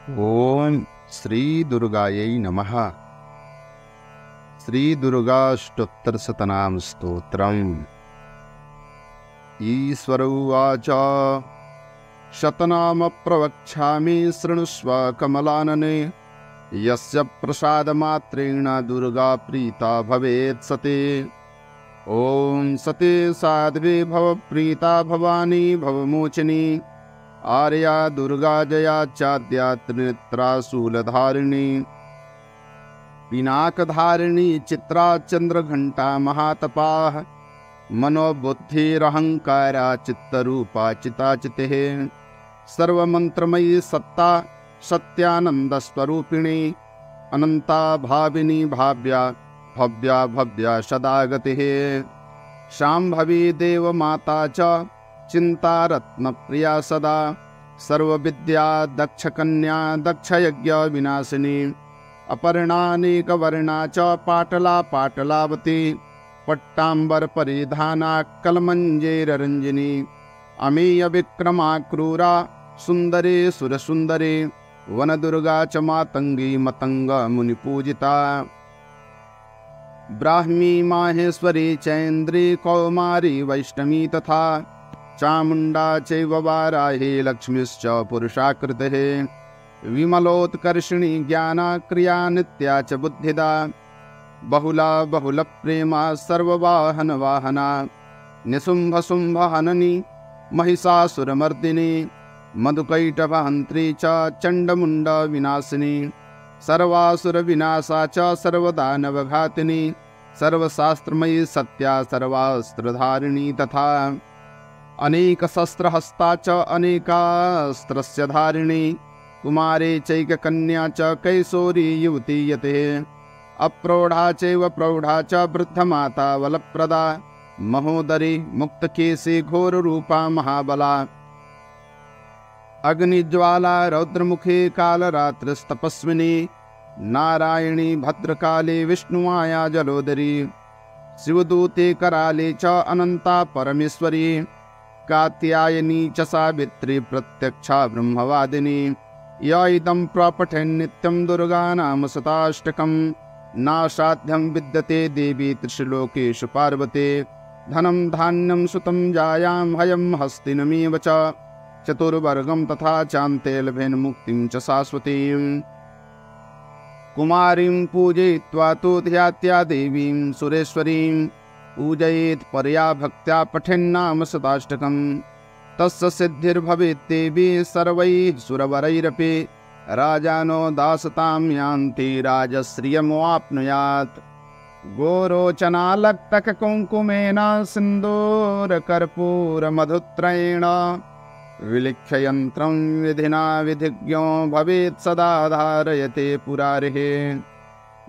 ओम श्री दुर्गायै नमः। श्री दुर्गाष्टोत्तर शतनाम स्तोत्रम्। ईश्वर उवाच शतनाम प्रवक्ष्यामि शृणुष्व कमलानने। यस्य प्रसादमात्रेण दुर्गा प्रीता भवेत् सते। ओम सते साध्वे भव प्रीता भवानी भवमोचिनी। आर्या दुर्गा जया चाद्या त्रिनेत्रा शूलधारिणी। पिनाकधारिणी चित्रा चंद्रघंटा महातपाः। मनोबुद्धिरहंकारा चित्तरूपा चिताचितेः। सर्वमंत्रमयी सत्ता सत्यानंदस्वरूपिणी। अनंता भाविनी भाव्या भव्या भव्या सदा गतिः। शांभवी देव माता च चिंता रत्न प्रिया सदा। सर्वविद्या दक्ष कन्या दक्ष यज्ञ विनाशिनी। अपर्णानेक वर्णा च पाटला पाटलावती। पट्टांबर परिधाना कलमंजेर रंजिनी। अमेय विक्रमा क्रूरा सुंदरे सुरसुंदरे। वन दुर्गा च मातंगी मतंग मुनि पूजिता। ब्राह्मी माहेश्वरी चैन्द्री कौमारी वैष्णवी तथा। चामुंडा चैव वाराही लक्ष्मीश्च पुरुषाकृतिः। विमलोत्कर्षिणी ज्ञाना क्रिया नित्या च बुद्धिदा। बहुला बहुल प्रेमा सर्ववाहन वाहना। निशुंभ शुंभ हननी महिषासुरमर्दिनी। मधुकैटभहंत्री च चंडमुंड विनाशिनी। सर्वासुर विनाशा च सर्वदानवघातिनी। सर्वशास्त्रमयी सत्या सर्वास्त्रधारिणी तथा। अनेक शस्त्रहस्ता च अनेकास्त्रस्य धारिणी। कुमारी चैककन्या च कैशोरी युवती यतेः। अप्रौढ़ा चैव प्रौढ़ा च वृद्धमाता वलप्रदा। महोदरी मुक्तकेशी घोररूपा महाबला। अग्निज्वाला रौद्रमुखी कालरात्रिस्तपस्विनी। नारायणी भद्रकाली विष्णुमाया जलोदरी। शिवदूते कराले च अनंता परमेश्वरी। कात्यायनी च सावित्री प्रत्यक्षा ब्रह्मवादिनी। य इदं प्रपठेन् नित्यं दुर्गा नाम शताष्टकम्। नासाध्यं विद्यते देवी त्रिशलोकेषु पार्वते। धनं धान्यं सुतं जायां हयं हस्तिनमेव च। चतुर्वर्गं तथा चान्ते लभेन मुक्तिं च शाश्वतीम्। कुमारीं पूजयित्वा तु ध्यात्या देवीं सुरेश्वरीं। पूजयेत् परया भक्त्या पठेन्नाम शताष्टकम्। तस्य सिद्धिर्भवेत् देवी सर्वैः सुरवरैरपि। राजानो दासतां यान्ति राजश्रियमवाप्नुयात्। गोरोचनालक्तककुङ्कुमेन सिन्दूरकर्पूरमधुत्रयेण। विलिख्य यन्त्रं विधिना विधिज्ञो भवेत् सदा धारयते पुरारिः।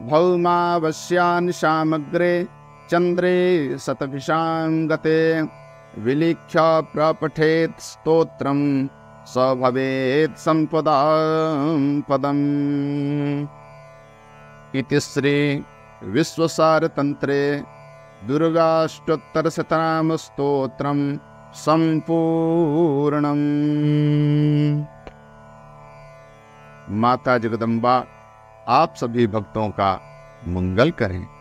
भौमावस्यान् सामग्रे चन्द्रे शतभिषां गते। विलिख्य प्रपठेत् स्तोत्रं स भवेत् सम्पदां पदम्। इति श्री विश्वसारतन्त्रे दुर्गाष्टोत्तरशतनाम स्तोत्रं संपूर्णम्। माता जगदम्बा आप सभी भक्तों का मंगल करें।